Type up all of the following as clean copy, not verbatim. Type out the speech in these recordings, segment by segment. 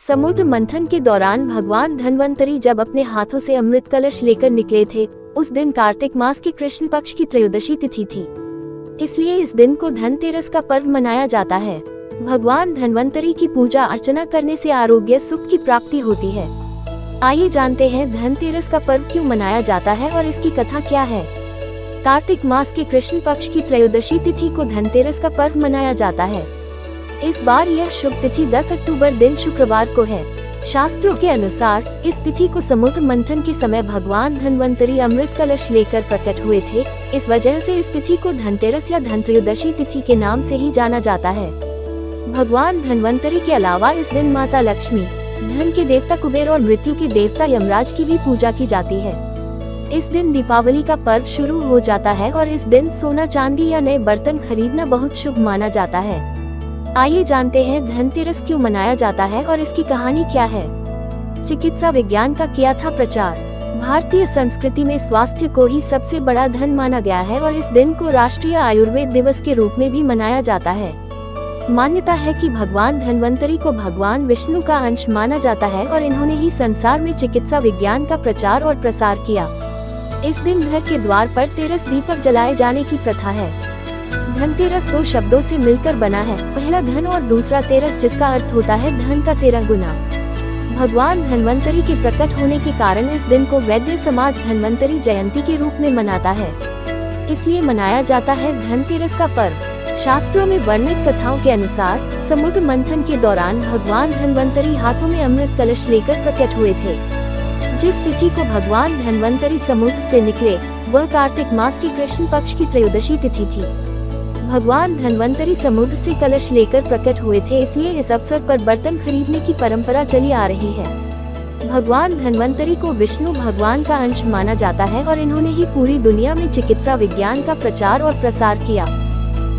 समुद्र मंथन के दौरान भगवान धन्वंतरी जब अपने हाथों से अमृत कलश लेकर निकले थे, उस दिन कार्तिक मास की कृष्ण पक्ष की त्रयोदशी तिथि थी। इसलिए इस दिन को धनतेरस का पर्व मनाया जाता है। भगवान धन्वंतरी की पूजा अर्चना करने से आरोग्य सुख की प्राप्ति होती है। आइए जानते हैं धनतेरस का पर्व क्यों मनाया जाता है और इसकी कथा क्या है। कार्तिक मास के कृष्ण पक्ष की त्रयोदशी तिथि को धनतेरस का पर्व मनाया जाता है। इस बार यह शुभ तिथि 10 अक्टूबर दिन शुक्रवार को है। शास्त्रों के अनुसार इस तिथि को समुद्र मंथन के समय भगवान धन्वंतरी अमृत कलश लेकर प्रकट हुए थे। इस वजह से इस तिथि को धनतेरस या धनत्रयोदशी तिथि के नाम से ही जाना जाता है। भगवान धन्वंतरी के अलावा इस दिन माता लक्ष्मी, धन के देवता कुबेर और मृत्यु के देवता यमराज की भी पूजा की जाती है। इस दिन दीपावली का पर्व शुरू हो जाता है और इस दिन सोना चांदी या नए बर्तन खरीदना बहुत शुभ माना जाता है। आइए जानते हैं धनतेरस क्यों मनाया जाता है और इसकी कहानी क्या है। चिकित्सा विज्ञान का किया था प्रचार। भारतीय संस्कृति में स्वास्थ्य को ही सबसे बड़ा धन माना गया है और इस दिन को राष्ट्रीय आयुर्वेद दिवस के रूप में भी मनाया जाता है। मान्यता है कि भगवान धन्वंतरी को भगवान विष्णु का अंश माना जाता है और इन्होंने ही संसार में चिकित्सा विज्ञान का प्रचार और प्रसार किया। इस दिन घर के द्वार पर तेरस दीपक जलाए जाने की प्रथा है। धनतेरस 2 शब्दों से मिलकर बना है, पहला धन और दूसरा तेरस, जिसका अर्थ होता है धन का 13 गुना। भगवान धन्वंतरी के प्रकट होने के कारण इस दिन को वैद्य समाज धन्वंतरी जयंती के रूप में मनाता है। इसलिए मनाया जाता है धनतेरस का पर्व। शास्त्रों में वर्णित कथाओं के अनुसार समुद्र मंथन के दौरान भगवान धन्वंतरी हाथों में अमृत कलश लेकर प्रकट हुए थे। जिस तिथि को भगवान धन्वंतरी समुद्र से निकले वह कार्तिक मास की कृष्ण पक्ष की त्रयोदशी तिथि थी। भगवान धन्वंतरी समुद्र से कलश लेकर प्रकट हुए थे, इसलिए इस अवसर पर बर्तन खरीदने की परंपरा चली आ रही है। भगवान धन्वंतरी को विष्णु भगवान का अंश माना जाता है और इन्होंने ही पूरी दुनिया में चिकित्सा विज्ञान का प्रचार और प्रसार किया।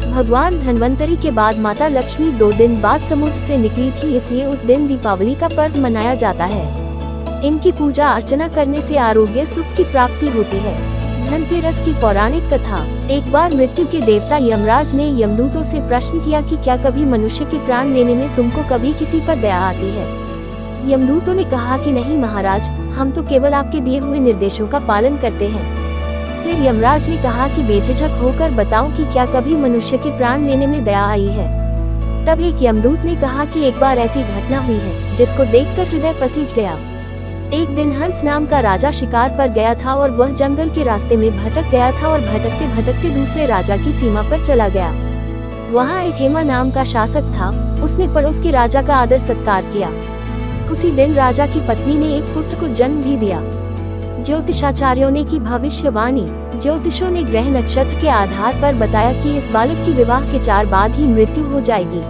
भगवान धन्वंतरी के बाद माता लक्ष्मी 2 दिन बाद समुद्र से निकली थी, इसलिए उस दिन दीपावली का पर्व मनाया जाता है। इनकी पूजा अर्चना करने से आरोग्य सुख की प्राप्ति होती है। धनतेरस की पौराणिक कथा। एक बार मृत्यु के देवता यमराज ने यमदूतों से प्रश्न किया कि क्या कभी मनुष्य के प्राण लेने में तुमको कभी किसी पर दया आती है। यमदूतों ने कहा कि नहीं महाराज, हम तो केवल आपके दिए हुए निर्देशों का पालन करते हैं। फिर यमराज ने कहा कि बेझिझक होकर बताओ कि क्या कभी मनुष्य के प्राण लेने में दया आई है। तब एक यमदूत ने कहा कि एक बार ऐसी घटना हुई है जिसको देखकर हृदय पसीज गया। एक दिन हंस नाम का राजा शिकार पर गया था और वह जंगल के रास्ते में भटक गया था और भटकते भटकते दूसरे राजा की सीमा पर चला गया। वहाँ एक हेमा नाम का शासक था। उसने पड़ोस के राजा का आदर सत्कार किया। उसी दिन राजा की पत्नी ने एक पुत्र को जन्म भी दिया। ज्योतिषाचार्यों ने की भविष्यवाणी। ज्योतिषों ने ग्रह नक्षत्र के आधार पर बताया कि इस बालक की विवाह के 4 बाद ही मृत्यु हो जाएगी।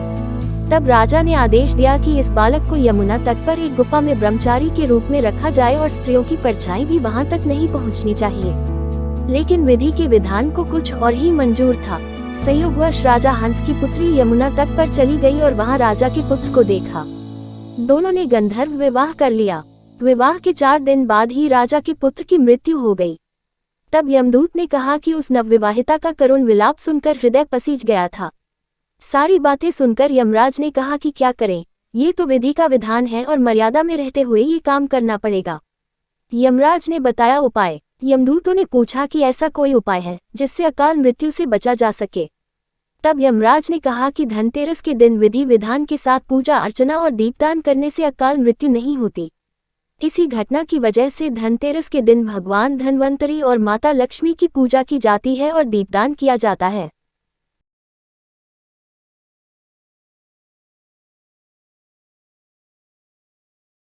तब राजा ने आदेश दिया कि इस बालक को यमुना तट पर एक गुफा में ब्रह्मचारी के रूप में रखा जाए और स्त्रियों की परछाई भी वहां तक नहीं पहुंचनी चाहिए। लेकिन विधि के विधान को कुछ और ही मंजूर था। संयोगवश राजा हंस की पुत्री यमुना तट पर चली गई और वहां राजा के पुत्र को देखा। दोनों ने गंधर्व विवाह कर लिया। विवाह के 4 दिन बाद ही राजा के पुत्र की मृत्यु हो गई। तब यमदूत ने कहा कि उस नवविवाहिता का करुण विलाप सुनकर हृदय पसीज गया था। सारी बातें सुनकर यमराज ने कहा कि क्या करें, ये तो विधि का विधान है और मर्यादा में रहते हुए ये काम करना पड़ेगा। यमराज ने बताया उपाय। यमदूतों ने पूछा कि ऐसा कोई उपाय है जिससे अकाल मृत्यु से बचा जा सके। तब यमराज ने कहा कि धनतेरस के दिन विधि विधान के साथ पूजा अर्चना और दीपदान करने से अकाल मृत्यु नहीं होती। इसी घटना की वजह से धनतेरस के दिन भगवान धन्वंतरी और माता लक्ष्मी की पूजा की जाती है और दीपदान किया जाता है।